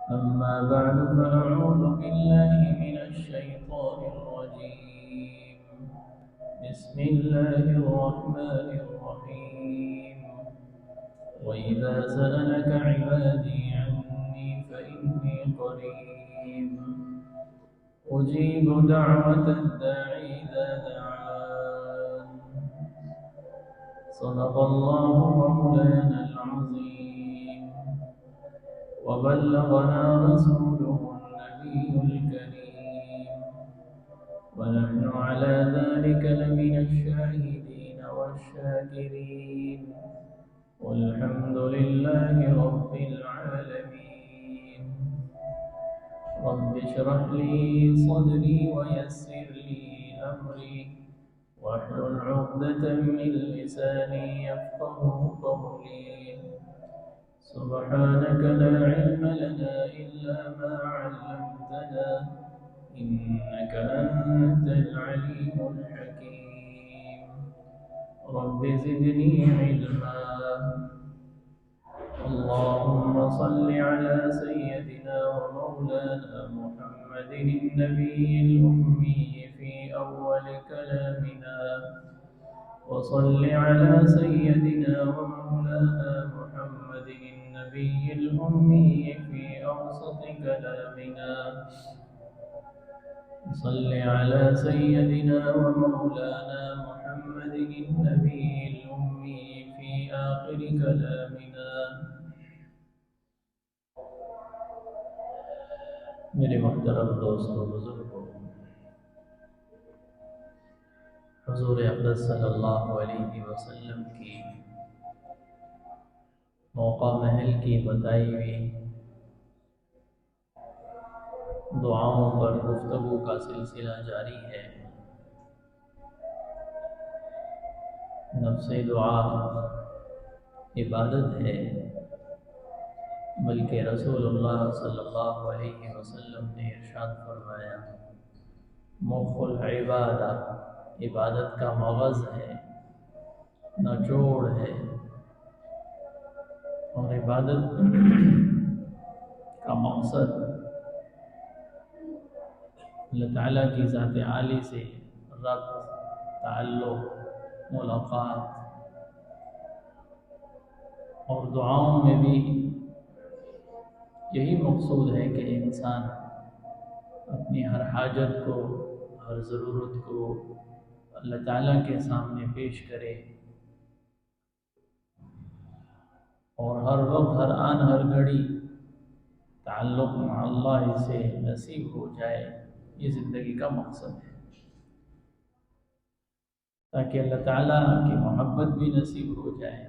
أما بعد فأعوذ بالله من الشيطان الرجيم. بسم الله الرحمن الرحيم. وإذا سألك عبادي عني فإني قريب أجيب دعوة الداعي إذا دعان. صدق الله مولانا العظيم وبلغنا رسوله النبي الكريم، ونحن على ذلك لمن الشاهدين والشاكرين، والحمد لله رب العالمين. رب اشرح لي صدري ويسر لي أمري واحلل عقدة من لساني يفقه قولي. سبحانك لا علم لنا إلا ما علمتنا إنك أنت العليم الحكيم. رب زدني علما. اللهم صل على سيدنا ومولانا محمد النبي الأمي في أول كلامنا، وصل على سيدنا ومولانا محمد النبي الأمي في أوسط كلامنا، صل على سيدنا ومولانا محمد النبي الأمي في آخر كلامنا. میرے محترم دوستوں، بزرگوں، حضور اقدس صلی اللہ علیہ وسلم کی موقع محل کی بتائی ہوئی دعاؤں پر گفتگو کا سلسلہ جاری ہے۔ نفس دعا عبادت ہے، بلکہ رسول اللہ صلی اللہ علیہ وسلم نے ارشاد فرمایا، مخ العبادہ، عبادت کا مغز ہے، نچوڑ ہے، اور عبادت کا مقصد اللہ تعالیٰ کی ذات عالی سے ربط، تعلق، ملاقات، اور دعاؤں میں بھی یہی مقصود ہے کہ انسان اپنی ہر حاجت کو، ہر ضرورت کو اللہ تعالیٰ کے سامنے پیش کرے، اور ہر وقت، ہر آن، ہر گھڑی تعلق مع اللہ سے نصیب ہو جائے۔ یہ زندگی کا مقصد ہے، تاکہ اللہ تعالیٰ کی محبت بھی نصیب ہو جائے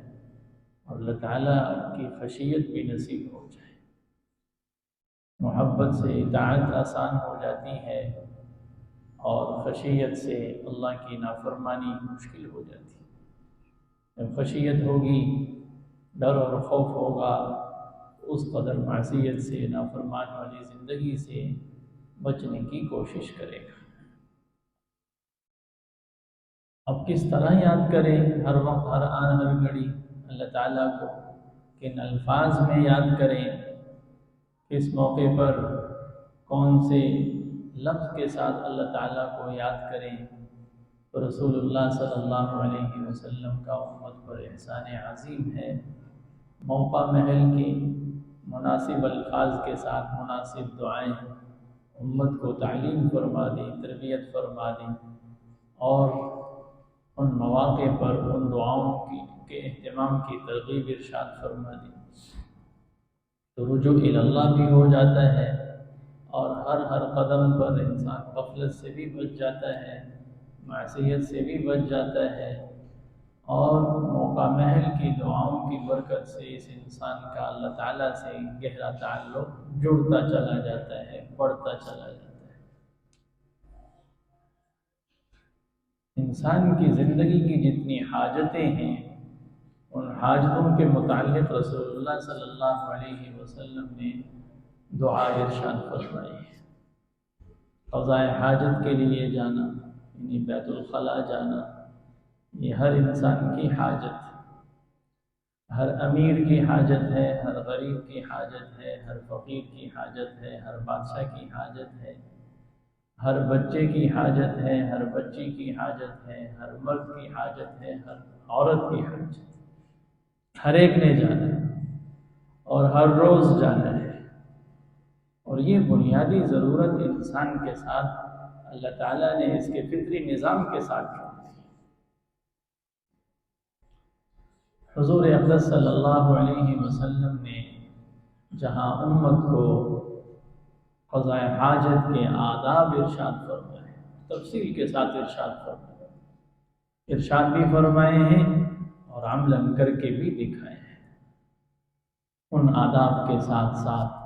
اور اللہ تعالیٰ کی خشیت بھی نصیب ہو جائے۔ محبت سے اطاعت آسان ہو جاتی ہے، اور خشیت سے اللہ کی نافرمانی مشکل ہو جاتی ہے۔ جب خشیت ہوگی، ڈر اور خوف ہوگا، اس قدر معصیت سے، نافرمان والی زندگی سے بچنے کی کوشش کرے گا۔ اب کس طرح یاد کریں ہر وقت، ہر آن، ہر گھڑی اللہ تعالیٰ کو؟ کن الفاظ میں یاد کریں؟ کس موقع پر کون سے لفظ کے ساتھ اللہ تعالیٰ کو یاد کریں؟ تو رسول اللہ صلی اللہ علیہ وسلم کا امت پر احسان عظیم ہے، موقع محل کی مناسب الفاظ کے ساتھ مناسب دعائیں امت کو تعلیم فرما دیں، تربیت فرما دیں، اور ان مواقع پر ان دعاؤں کے اہتمام کی ترغیب ارشاد فرما دیں، تو رجوع اللہ بھی ہو جاتا ہے، اور ہر قدم پر انسان غفلت سے بھی بچ جاتا ہے، معصیت سے بھی بچ جاتا ہے، اور موقع محل کی دعاؤں کی برکت سے اس انسان کا اللہ تعالیٰ سے گہرا تعلق جڑتا چلا جاتا ہے، بڑھتا چلا جاتا ہے۔ انسان کی زندگی کی جتنی حاجتیں ہیں، ان حاجتوں کے متعلق رسول اللہ صلی اللہ علیہ وسلم نے دعا ارشاد فرمائی ہے۔ قضاء حاجت کے لیے جانا، یعنی بیت الخلاء جانا، یہ ہر انسان کی حاجت ہے۔ ہر امیر کی حاجت ہے، ہر غریب کی حاجت ہے، ہر فقیر کی حاجت ہے، ہر بادشاہ کی حاجت ہے، ہر بچے کی حاجت ہے، ہر بچی کی حاجت ہے، ہر مرد کی حاجت ہے، ہر عورت کی حاجت ہے، ہر ایک نے جانا ہے اور ہر روز جانا ہے۔ اور یہ بنیادی ضرورت انسان کے ساتھ اللہ تعالیٰ نے اس کے فطری نظام کے ساتھ کی۔ حضور اقدس صلی اللہ علیہ وسلم نے جہاں امت کو قضاء حاجت کے آداب ارشاد فرمائے، تفصیل کے ساتھ ارشاد فرمائے، ارشاد بھی فرمائے ہیں اور عملاً کر کے بھی دکھائے ہیں۔ ان آداب کے ساتھ ساتھ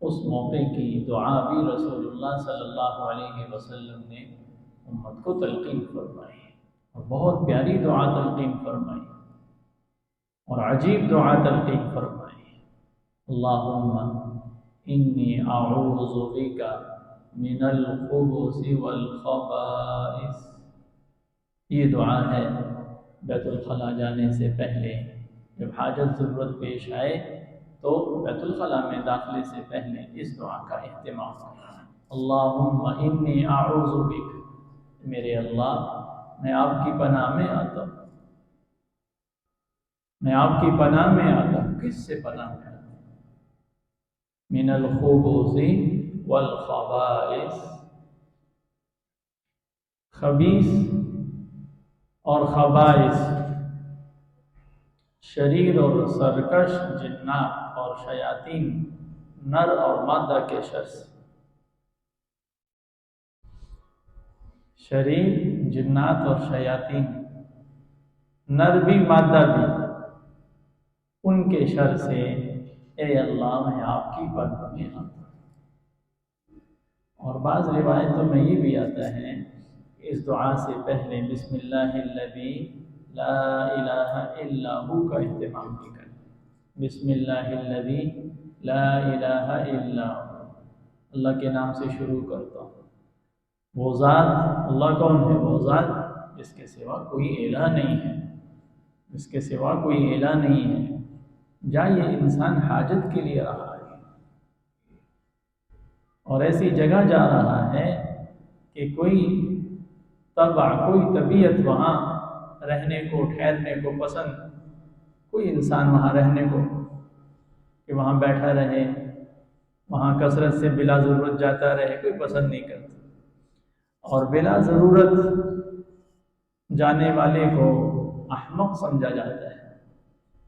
اس موقع کی دعا بھی رسول اللہ صلی اللہ علیہ وسلم نے امت کو تلقین فرمائی اور بہت پیاری دعا تلقین فرمائی اور عجیب دعا تلقین فرمائی۔ اللہم انی اعوذ بک من الخبث والخبائث، یہ دعا ہے بیت الخلاء جانے سے پہلے، جب حاجت ضرورت پیش آئے تو بیت الخلاء میں داخلے سے پہلے اس دعا کا اہتمام کرنا۔ اللہم انی اعوذ بک، میرے اللہ میں آپ کی پناہ میں آتا ہوں، میں آپ کی پناہ میں آتا ہوں۔ کس سے پناہ میں آتا ہوں؟ من الخبث والخبائث، خبیث اور خبائث، شریر اور سرکش جنات اور شیاطین، نر اور مادہ کے شر سے۔ شریر، جنات اور شیاطین، نر بھی مادہ بھی، ان کے شر سے اے اللہ میں آپ کی پناہ میں آتا ہوں۔ اور بعض روایتوں میں یہ بھی آتا ہے کہ اس دعا سے پہلے بسم اللہ الذی لا الہ الا ہو کا اہتمام بھی کریں۔ بسم اللہ الذی لا الہ الا ہو، اللہ کے نام سے شروع کرتا ہوں۔ وہ ذات، اللہ کون ہے؟ وہ ذات جس کے سوا کوئی الہ نہیں ہے، جس کے سوا کوئی الہ نہیں ہے۔ جا یہ انسان حاجت کے لیے رہا ہے اور ایسی جگہ جا رہا ہے کہ کوئی طبع، کوئی طبیعت وہاں رہنے کو، ٹھہرنے کو پسند، کوئی انسان وہاں رہنے کو کہ وہاں بیٹھا رہے، وہاں کثرت سے بلا ضرورت جاتا رہے، کوئی پسند نہیں کرتا۔ اور بلا ضرورت جانے والے کو احمق سمجھا جاتا ہے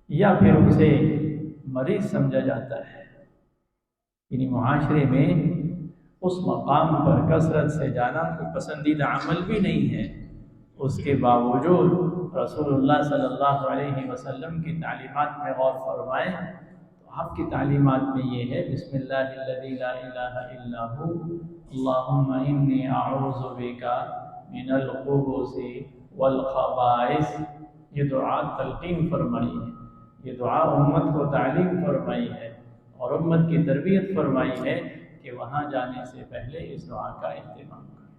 یا پھر اسے مریض سمجھا جاتا ہے۔ یعنی معاشرے میں اس مقام پر کثرت سے جانا کوئی پسندیدہ عمل بھی نہیں ہے، اس کے باوجود رسول اللہ صلی اللہ علیہ وسلم کی تعلیمات میں غور فرمائیں تو آپ کی تعلیمات میں یہ ہے بسم اللہ الذی لا الہ الا ہو، اللہم انی اعوذ بک من الخبث والخبائث، یہ دعا تلقین فرمائی ہے، یہ دعا امت کو تعلیم فرمائی ہے اور امت کی تربیت فرمائی ہے کہ وہاں جانے سے پہلے اس دعا کا اہتمام کریں۔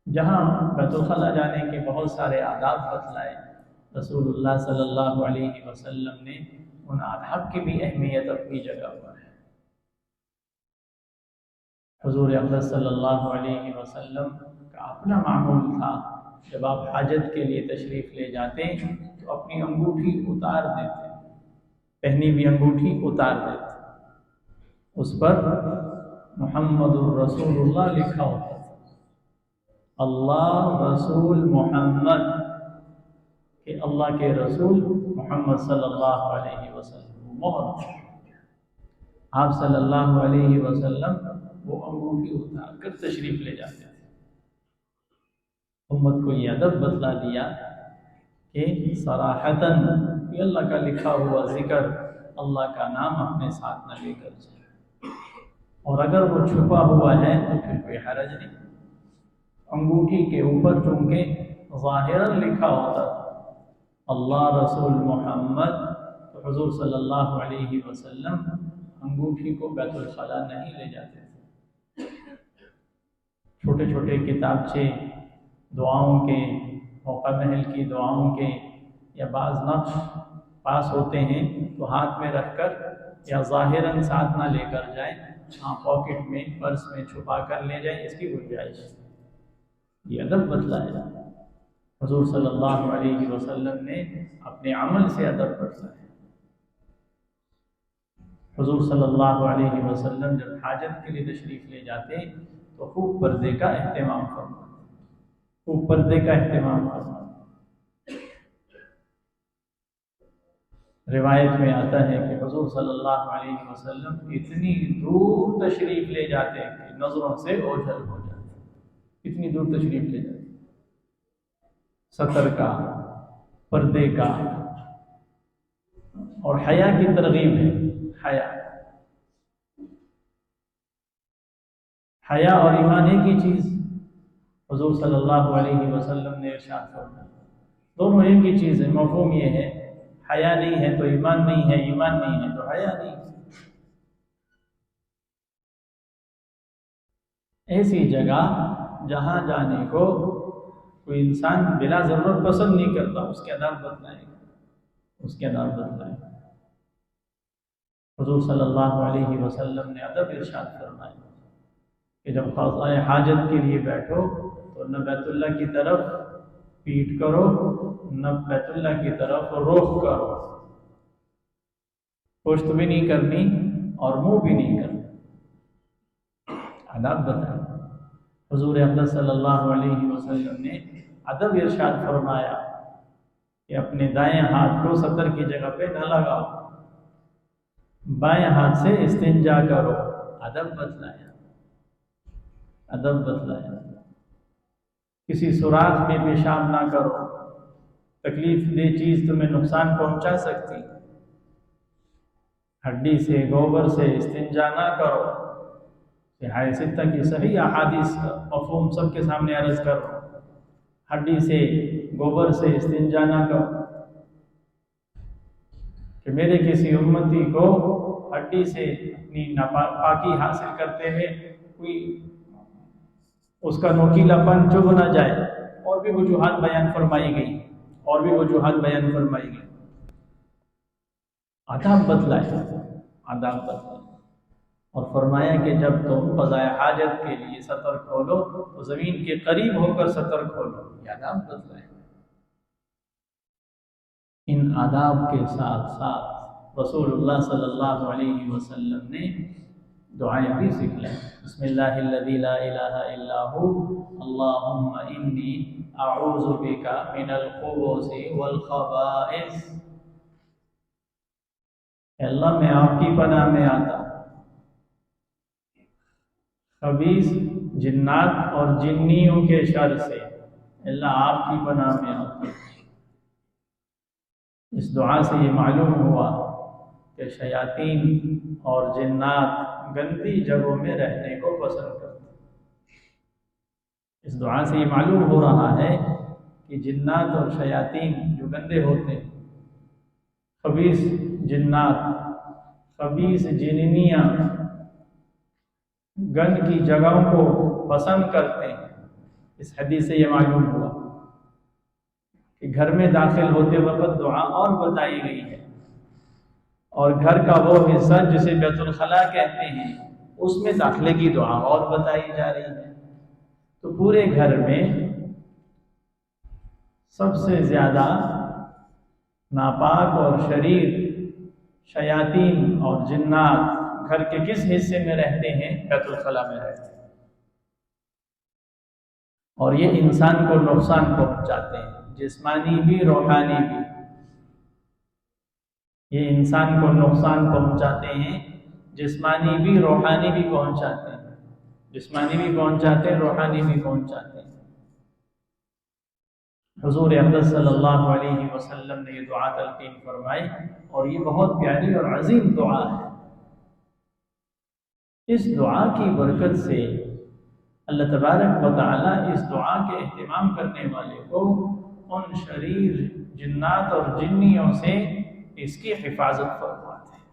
جہاں بیت الخلاء جانے کے بہت سارے آداب بتلائے رسول اللہ صلی اللہ علیہ وسلم نے، ان آداب کی بھی اہمیت اپنی جگہ پر ہے۔ حضور اقدس صلی اللہ علیہ وسلم کا اپنا معمول تھا، جب آپ حاجت کے لیے تشریف لے جاتے تو اپنی انگوٹھی اتار دیتے، پہنی بھی انگوٹھی اتار دیتے، اس پر محمد الرسول اللہ لکھا ہوتا تھا، اللہ رسول محمد، کہ اللہ کے رسول محمد صلی اللہ علیہ وسلم، مہر آپ صلی اللہ علیہ وسلم وہ انگوٹھی اتار کر تشریف لے جاتے تھے۔ امت کو یہ ادب بتلا دیا کہ صراحتاً یہ اللہ کا لکھا ہوا ذکر، اللہ کا نام اپنے ساتھ نہ لے کر جائے، اور اگر وہ چھپا ہوا ہے تو پھر کوئی حرج نہیں۔ انگوٹھی کے اوپر چونکہ ظاہراً لکھا ہوتا تھا اللہ رسول محمد، تو حضور صلی اللہ علیہ وسلم انگوٹھی کو بیت الخلاء نہیں لے جاتے تھے۔ چھوٹے چھوٹے کتابچے دعاؤں کے، موقع محل کی دعاؤں کے، یا بعض نقش پاس ہوتے ہیں تو ہاتھ میں رکھ کر یا ظاہراً ساتھ نہ لے کر جائیں، ہاں پاکٹ میں پرس میں چھپا کر لے جائیں، اس کی گنجائش ہے۔ یہ ادب بتلایا حضور صلی اللہ علیہ وسلم نے اپنے عمل سے ادب بتلایا۔ حضور صلی اللہ علیہ وسلم جب حاجت کے لیے تشریف لے جاتے تو خوب پردے کا اہتمام فرماتے، خوب پردے کا اہتمام فرماتے۔ روایت میں آتا ہے کہ حضور صلی اللہ علیہ وسلم اتنی دور تشریف لے جاتے کہ نظروں سے اوجھل ہو جاتے، اتنی دور تشریف لے جاتے۔ ستر کا، پردے کا، اور حیا کی ترغیب ہے۔ حیا اور ایمان ایک ہی چیز، حضور صلی اللہ علیہ وسلم نے ارشاد فرمایا دونوں ایک ہی چیز ہے۔ مفہوم یہ ہے حیا نہیں ہے تو ایمان نہیں ہے، ایمان نہیں ہے تو حیا نہیں ہے۔ ایسی جگہ جہاں جانے کو کوئی انسان بلا ضرورت پسند نہیں کرتا، اس کے آداب بتلائے گا، اس کے آداب بتلائے گا۔ حضور صلی اللہ علیہ وسلم نے ادب ارشاد فرمایا کہ جب قضاء حاجت کے لیے بیٹھو تو نہ بیت اللہ کی طرف پیٹ کرو، نہ بیت اللہ کی طرف رخ کرو، پشت بھی نہیں کرنی اور منہ بھی نہیں کرنا، آداب بتائیں۔ حضور اقدس صلی اللہ علیہ وسلم نے ادب ارشاد فرمایا کہ اپنے دائیں ہاتھ کو سطر کی جگہ پہ نہ لگاؤ، بائیں ہاتھ سے استنجا کرو، ادب بتلایا، ادب بتلایا۔ کسی سوراخ میں پیشاب نہ کرو، تکلیف دہ چیز تمہیں نقصان پہنچا سکتی، ہڈی سے گوبر سے استنجا نہ کرو۔ صحیح ستہ کی صحیح احادیث کا مفہوم سب کے سامنے عرض کر رہا ہوں۔ ہڈی سے گوبر سے استنجا نہ کرو کہ میرے کسی امتی کو ہڈی سے اپنی پاکی حاصل کرتے ہوئے کوئی اس کا نوکیلا پن چبھ نہ جائے۔ اور بھی وجوہات بیان فرمائی گئی، اور بھی وجوہات بیان فرمائی گئی۔ آداب بتلائے، آداب بتلائے، اور فرمایا کہ جب تم قضاء حاجت کے لیے سطر کھولو تو زمین کے قریب ہو کر سطر کھولو، یہ آداب بتلائے۔ ان آداب کے ساتھ ساتھ رسول اللہ صلی اللہ علیہ وسلم نے دعائیں بھی سکھلائیں۔ بسم اللہ الذی لا الہ الا ہو، اللہم انی اعوذ بک من الخبث والخبائث۔ اے اللہ میں آپ کی پناہ میں آتا خبیث جنات اور جنیوں کے شر سے، اللہ آپ کی پناہ میں آتا۔ اس دعا سے یہ معلوم ہوا کہ شیاطین اور جنات گندی جگہوں میں رہنے کو پسند کرتے۔ اس دعا سے یہ معلوم ہو رہا ہے کہ جنات اور شیاطین جو گندے ہوتے ہیں، خبیث جنات، خبیث جننیاں گند کی جگہوں کو پسند کرتے ہیں۔ اس حدیث سے یہ معلوم ہوا کہ گھر میں داخل ہوتے وقت دعا اور بتائی گئی ہے، اور گھر کا وہ حصہ جسے بیت الخلاء کہتے ہیں اس میں داخلے کی دعا اور بتائی جا رہی ہے۔ تو پورے گھر میں سب سے زیادہ ناپاک اور شریر شیاطین اور جنات گھر کے کس حصے میں رہتے ہیں؟ بیت الخلاء میں رہتے ہیں، اور یہ انسان کو نقصان پہنچاتے ہیں، جسمانی بھی روحانی بھی۔ یہ انسان کو نقصان پہنچاتے ہیں، جسمانی بھی روحانی بھی پہنچاتے ہیں، جسمانی بھی پہنچاتے ہیں، روحانی بھی پہنچاتے ہیں۔ حضور اقدس صلی اللہ علیہ وسلم نے یہ دعا تلقین فرمائی، اور یہ بہت پیاری اور عظیم دعا ہے۔ اس دعا کی برکت سے اللہ تبارک و تعالیٰ اس دعا کے اہتمام کرنے والے کو ان شریر جنات اور جنیوں سے اس کی حفاظت فرماتے ہیں۔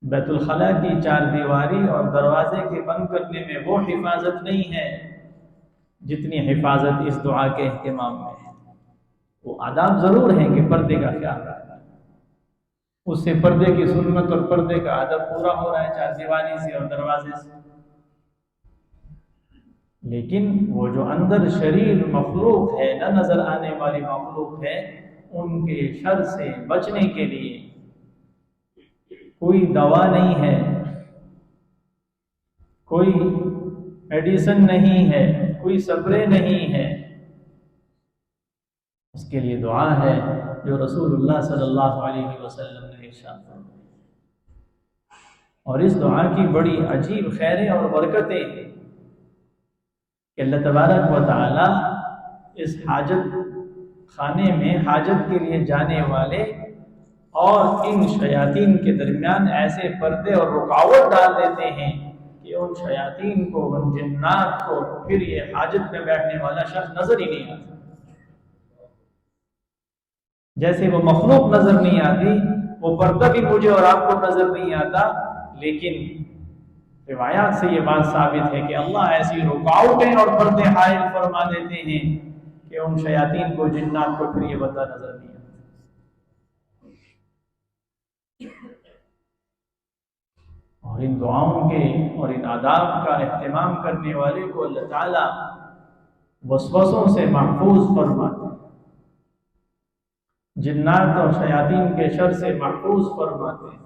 بیت الخلاء کی چار دیواری اور دروازے کے بند کرنے میں وہ حفاظت نہیں ہے جتنی حفاظت اس دعا کے اہتمام میں ہے۔ وہ آداب ضرور ہیں کہ پردے کا خیال رکھنا ہے، اس سے پردے کی سنت اور پردے کا ادب پورا ہو رہا ہے، چار دیواری سے اور دروازے سے، لیکن وہ جو اندر شریر مخلوق ہے، نہ نظر آنے والی مخلوق ہے، ان کے شر سے بچنے کے لیے کوئی دوا نہیں ہے، کوئی میڈیسن نہیں ہے، کوئی سپرے نہیں ہے، اس کے لیے دعا ہے جو رسول اللہ صلی اللہ علیہ وسلم نے ارشاد فرمائی، اور اس دعا کی بڑی عجیب خیریں اور برکتیں ہیں کہ اللہ تبارک و تعالی اس حاجت خانے میں حاجت کے لیے جانے والے اور ان شیاطین کے درمیان ایسے پردے اور رکاوٹ ڈال دیتے ہیں کہ ان شیاطین کو، ان جنات کو پھر یہ حاجت میں بیٹھنے والا شخص نظر ہی نہیں آتا۔ جیسے وہ مخلوق نظر نہیں آتی، وہ پردہ بھی مجھے اور آپ کو نظر نہیں آتا، لیکن روایات سے یہ بات ثابت ہے کہ اللہ ایسی رکاوٹیں اور پردے حائل فرما دیتے ہیں کہ ان شیاطین کو، جنات کو پھر یہ بندہ نظر نہیں آتا۔ اور ان دعاؤں کے اور ان آداب کا اہتمام کرنے والے کو اللہ تعالیٰ وسوسوں سے محفوظ فرماتے ہیں، جنات اور شیاطین کے شر سے محفوظ فرماتے ہیں،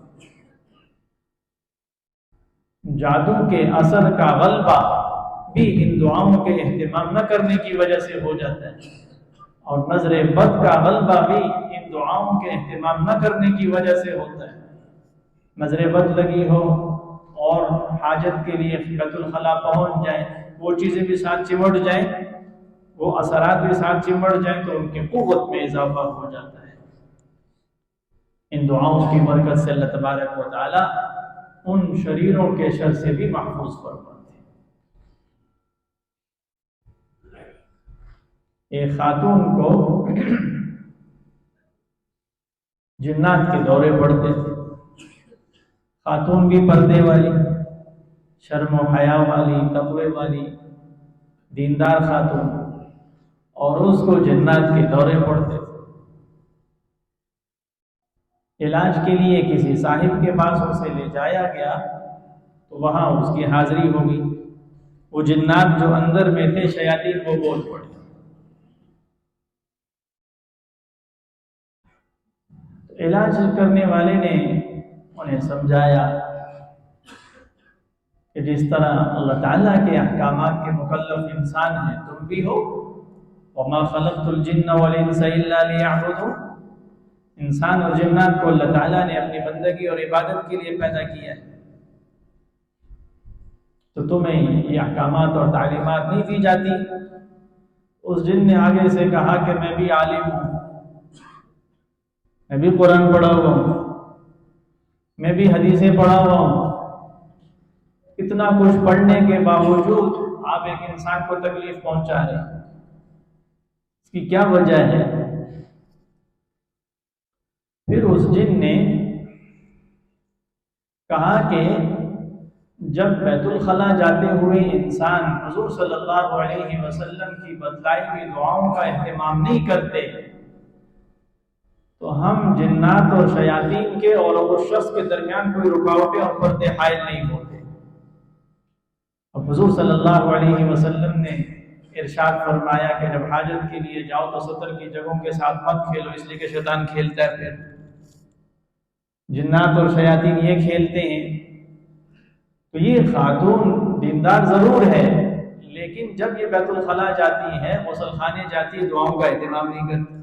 جادو کے اثر کا غلبہ بھی ان دعاؤں کے اہتمام نہ کرنے کی وجہ سے ہو جاتا ہے، اور نظر بد کا غلبہ بھی ان دعاؤں کے اہتمام نہ کرنے کی وجہ سے ہوتا ہے۔ نظر بد لگی ہو اور حاجت کے لیے بیت الخلا پہنچ جائیں، وہ چیزیں بھی ساتھ چمٹ جائیں، وہ اثرات بھی ساتھ چمٹ جائیں، تو ان کی قوت میں اضافہ ہو جاتا ہے۔ ان دعاؤں کی برکت سے اللہ تبارک و تعالی ان شریروں کے شر سے بھی محفوظ فرماتے ہیں۔ ایک خاتون کو جنات کے دورے پڑتے تھے، خاتون بھی پردے والی، شرم و حیا والی، تقوی والی، دیندار خاتون، اور اس کو جنات کے دورے پڑتے تھے۔ علاج کے لیے کسی صاحب کے پاس اسے لے جایا گیا تو وہاں اس کی حاضری ہوگی، وہ جنات جو اندر میں تھے، شیاطین، وہ بول پڑے۔ علاج کرنے والے نے انہیں سمجھایا کہ جس طرح اللہ تعالیٰ کے احکامات کے مکلف انسان ہیں تم بھی ہو، وَمَا خَلَقْتُ الْجِنَّ وَالْإِنسَ إِلَّا لِيَعْبُدُونِ، انسان اور جنات کو اللہ تعالیٰ نے اپنی بندگی اور عبادت کے لیے پیدا کیا ہے، تو تمہیں یہ احکامات اور تعلیمات نہیں دی جاتی؟ اس جن نے آگے سے کہا کہ میں بھی عالم ہوں، میں بھی قرآن پڑھا ہوا ہوں، میں بھی حدیثیں پڑھا ہوا ہوں، اتنا کچھ پڑھنے کے باوجود آپ ایک انسان کو تکلیف پہنچا رہے ہیں، اس کی کیا وجہ ہے؟ پھر اس جن نے کہا کہ جب بیت الخلا جاتے ہوئے انسان حضور صلی اللہ علیہ وسلم کی بتلائی ہوئی دعاؤں کا اہتمام نہیں کرتے تو ہم جنات اور شیاطین کے اور اس شخص کے درمیان کوئی رکاوٹیں اور پردے حائل نہیں ہوتے۔ اب حضور صلی اللہ علیہ وسلم نے ارشاد فرمایا کہ جب حاجت کے لیے جاؤ تو ستر کی جگہوں کے ساتھ مت کھیلو، اس لیے کہ شیطان کھیلتا ہے، پھر جنات اور شیاطین یہ کھیلتے ہیں۔ تو یہ خاتون دیندار ضرور ہے، لیکن جب یہ بیت الخلا جاتی ہے، غسل خانے جاتی ہے، دعاؤں کا اہتمام نہیں کرتی۔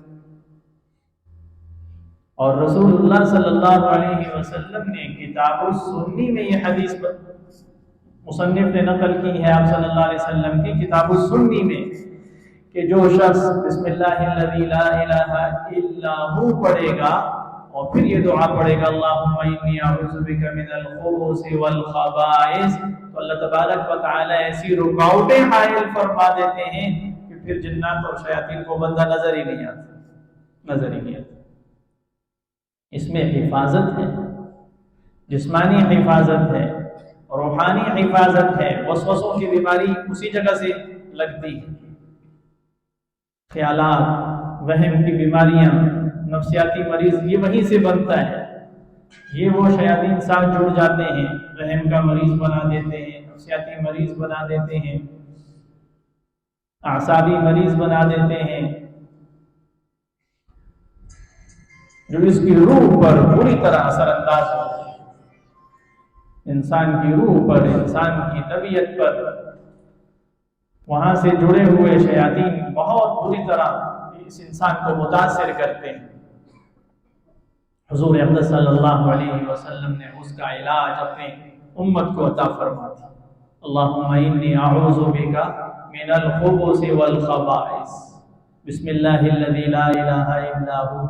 اور رسول اللہ صلی اللہ علیہ وسلم نے کتاب السنی میں یہ حدیث مصنف نے نقل کی ہے آپ صلی اللہ علیہ وسلم کی کتاب السنی میں کہ جو شخص بسم اللہ الذی لا الہ الا ہو پڑھے گا اور پھر یہ دعا پڑھے گا اللہم انی اعوذ بک من الخبث والخبائث، تو اللہ تبارک و تعالی ایسی رکاوٹیں حائل فرما دیتے ہیں کہ پھر جنات اور شیاطین کو بندہ نظر ہی نہیں آتا۔ اس میں حفاظت ہے، جسمانی حفاظت ہے، روحانی حفاظت ہے، وسوسوں کی بیماری اسی جگہ سے لگتی ہے، خیالات، وہم کی بیماریاں، نفسیاتی مریض یہ وہیں سے بنتا ہے۔ یہ وہ شیاطین ساتھ جڑ جاتے ہیں، وہم کا مریض بنا دیتے ہیں، نفسیاتی مریض بنا دیتے ہیں، اعصابی مریض بنا دیتے ہیں، جو اس کی روح پر بری طرح اثر انداز ہوتے ہیں، انسان کی روح پر، انسان کی طبیعت پر۔ وہاں سے جڑے ہوئے شیاطین بہت بری طرح اس انسان کو متاثر کرتے ہیں۔ حضور اقدس صلی اللہ علیہ وسلم نے اس کا علاج اپنے امت کو عطا فرما دیا۔ اللہم انی اعوذ بک من الخبث والخبائث، بسم اللہ الذی لا الہ الا ہو۔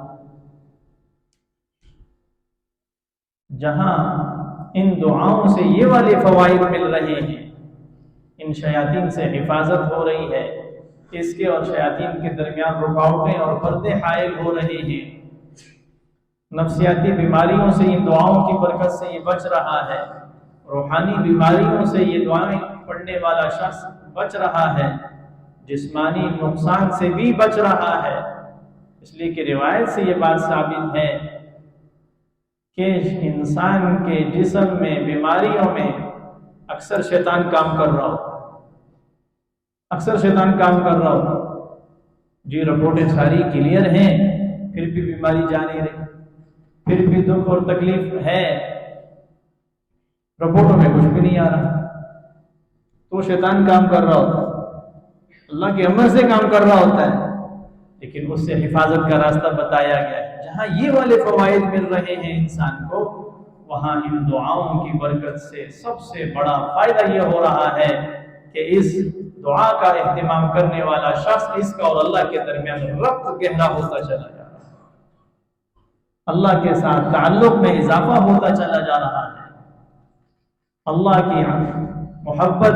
جہاں ان دعاؤں سے یہ والے فوائد مل رہے ہیں، ان شیاطین سے حفاظت ہو رہی ہے، اس کے اور شیاطین کے درمیان رکاوٹیں اور پردے حائل ہو رہے ہیں، نفسیاتی بیماریوں سے ان دعاؤں کی برکت سے یہ بچ رہا ہے، روحانی بیماریوں سے یہ دعائیں پڑھنے والا شخص بچ رہا ہے، جسمانی نقصان سے بھی بچ رہا ہے۔ اس لیے کہ روایت سے یہ بات ثابت ہے کہ انسان کے جسم میں بیماریوں میں اکثر شیطان کام کر رہا ہوتا ہے، اکثر شیطان کام کر رہا ہوتا ہے۔ جی رپورٹیں ساری کلیئر ہیں، پھر بھی بیماری جا نہیں رہی، پھر بھی دکھ اور تکلیف ہے، رپورٹوں میں کچھ بھی نہیں آ رہا، تو شیطان کام کر رہا ہوتا ہے، اللہ کے امر سے کام کر رہا ہوتا ہے، لیکن اس سے حفاظت کا راستہ بتایا گیا ہے۔ جہاں یہ والے فوائد مل رہے ہیں انسان کو، وہاں ان دعاؤں کی برکت سے سب سے بڑا فائدہ یہ ہو رہا ہے کہ اس دعا کا اہتمام کرنے والا شخص، اس کا اور اللہ کے درمیان ربط گہرا ہوتا چلا جا رہا ہے، اللہ کے ساتھ تعلق میں اضافہ ہوتا چلا جا رہا ہے، اللہ کی محبت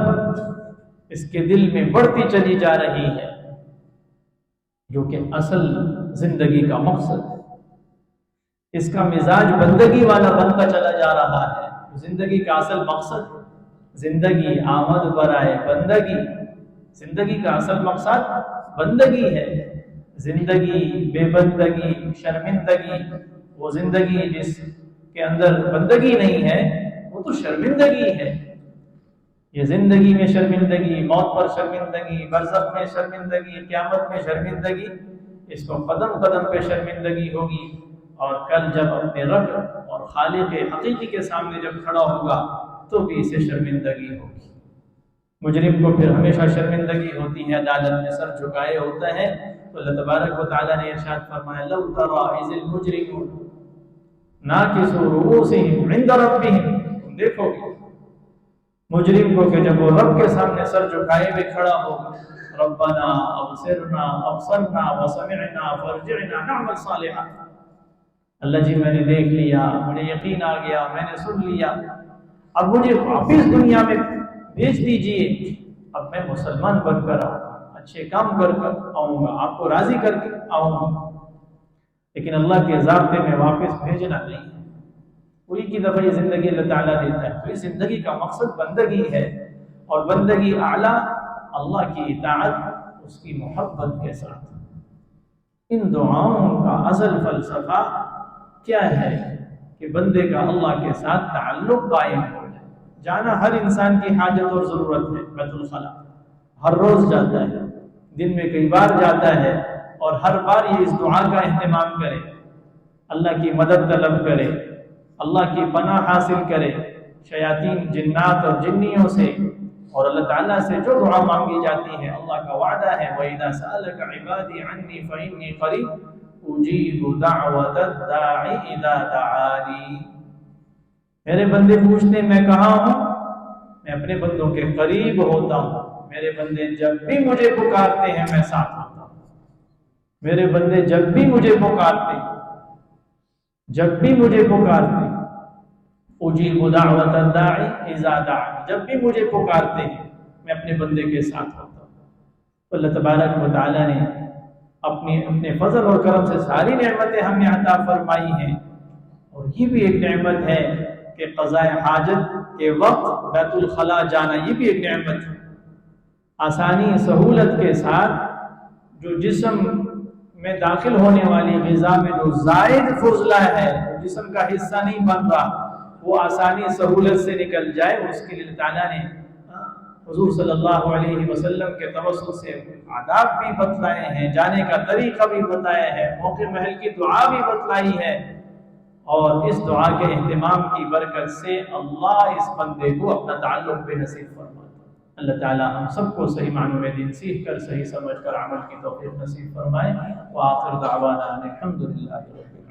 اس کے دل میں بڑھتی چلی جا رہی ہے، جو کہ اصل زندگی کا مقصد ہے۔ اس کا مزاج بندگی والا بنتا چلا جا رہا ہے۔ زندگی کا اصل مقصد، زندگی آمد برائے بندگی، زندگی کا اصل مقصد بندگی ہے۔ زندگی بے بندگی، شرمندگی، وہ زندگی جس کے اندر بندگی نہیں ہے وہ تو شرمندگی ہے۔ یہ زندگی میں شرمندگی، موت پر شرمندگی، برزخ میں شرمندگی، قیامت میں شرمندگی، اس کو قدم قدم پہ شرمندگی ہوگی، اور کل جب اپنے رب اور خالق حقیقی کے سامنے جب کھڑا ہوگا تو بھی اسے شرمندگی ہوگی۔ مجرم کو پھر ہمیشہ شرمندگی ہوتی ہے، عدالت میں سر جھکائے ہوتا ہے، تو اللہ تبارک و تعالیٰ نے ارشاد فرمایا لو تری اذ المجرمون ناکسوا رؤوسہم عند ربہم، تم دیکھو گے مجرم کو کہ جب وہ رب کے سامنے سر جھکائے ہوئے کھڑا ہوگا، ربنا ابصرنا ابصرنا وسمعنا فارجعنا نعمل صالحا، اللہ جی میں نے دیکھ لیا، مجھے یقین آ گیا، میں نے سن لیا، اب مجھے واپس دنیا میں بھیج دیجئے، اب میں مسلمان بن کر آؤں گا، اچھے کام کر آؤں گا، آپ کو راضی کر کے آؤں گا۔ لیکن اللہ کے ضابطے میں واپس بھیجنا نہیں ہے، پوری کی دفعہ یہ زندگی اللہ تعالیٰ دیتا ہے۔ تو اس زندگی کا مقصد بندگی ہے، اور بندگی اعلیٰ اللہ کی اطاعت، اس کی محبت کے ساتھ۔ ان دعاؤں کا اصل فلسفہ کیا ہے کہ بندے کا اللہ کے ساتھ تعلق قائم ہو جائے۔ جانا ہر انسان کی حاجت اور ضرورت ہے، بیت الخلاء ہر روز جاتا ہے، دن میں کئی بار جاتا ہے، اور ہر بار یہ اس دعا کا اہتمام کرے، اللہ کی مدد طلب کرے، اللہ کی پناہ حاصل کرے شیاطین جنات اور جنیوں سے، اور اللہ تعالیٰ سے جو دعا مانگی جاتی ہے اللہ کا وعدہ ہے وَإِذَا سَأَلَكَ عِبَادِي عَنِّي فَإِنِّي قَرِيبٌ اجیب دعوت الداعی اذا دعانی، میرے بندے پوچھتے ہیں میں کہاں ہوں، میں اپنے بندوں کے قریب ہوتا ہوں، میرے بندے جب بھی مجھے پکارتے ہیں میں ساتھ ہوتا ہوں، میرے بندے جب بھی مجھے پکارتے ہیں، جب بھی مجھے پکارتے ہیں، اجیب دعوت الداعی اذا دعانی، جب بھی مجھے پکارتے ہیں میں اپنے بندے کے ساتھ ہوتا ہوں۔ تو اللہ تبارک و تعالیٰ نے اپنے فضل اور کرم سے ساری نعمتیں ہم نے عطا فرمائی ہیں، اور یہ بھی ایک نعمت ہے کہ قضاء حاجت کے وقت بیت الخلاء جانا، یہ بھی ایک نعمت ہے۔ آسانی سہولت کے ساتھ جو جسم میں داخل ہونے والی غذا میں جو زائد فضلہ ہے، جسم کا حصہ نہیں بن رہا، وہ آسانی سہولت سے نکل جائے، اس کے لیے اللہ تعالیٰ نے حضور صلی اللہ علیہ وسلم کے توسط سے آداب بھی بتلائے ہیں، جانے کا طریقہ بھی بتایا ہے، موقع محل کی دعا بھی بتلائی ہے، اور اس دعا کے اہتمام کی برکت سے اللہ اس بندے کو اپنا تعلق بے نصیب فرماتا ہے۔ اللہ تعالیٰ ہم سب کو صحیح معنوں میں دین سیکھ کر صحیح سمجھ کر عمل کی توفیق نصیب فرمائے۔ وآخر دعوانا الحمدللہ رب العالمین۔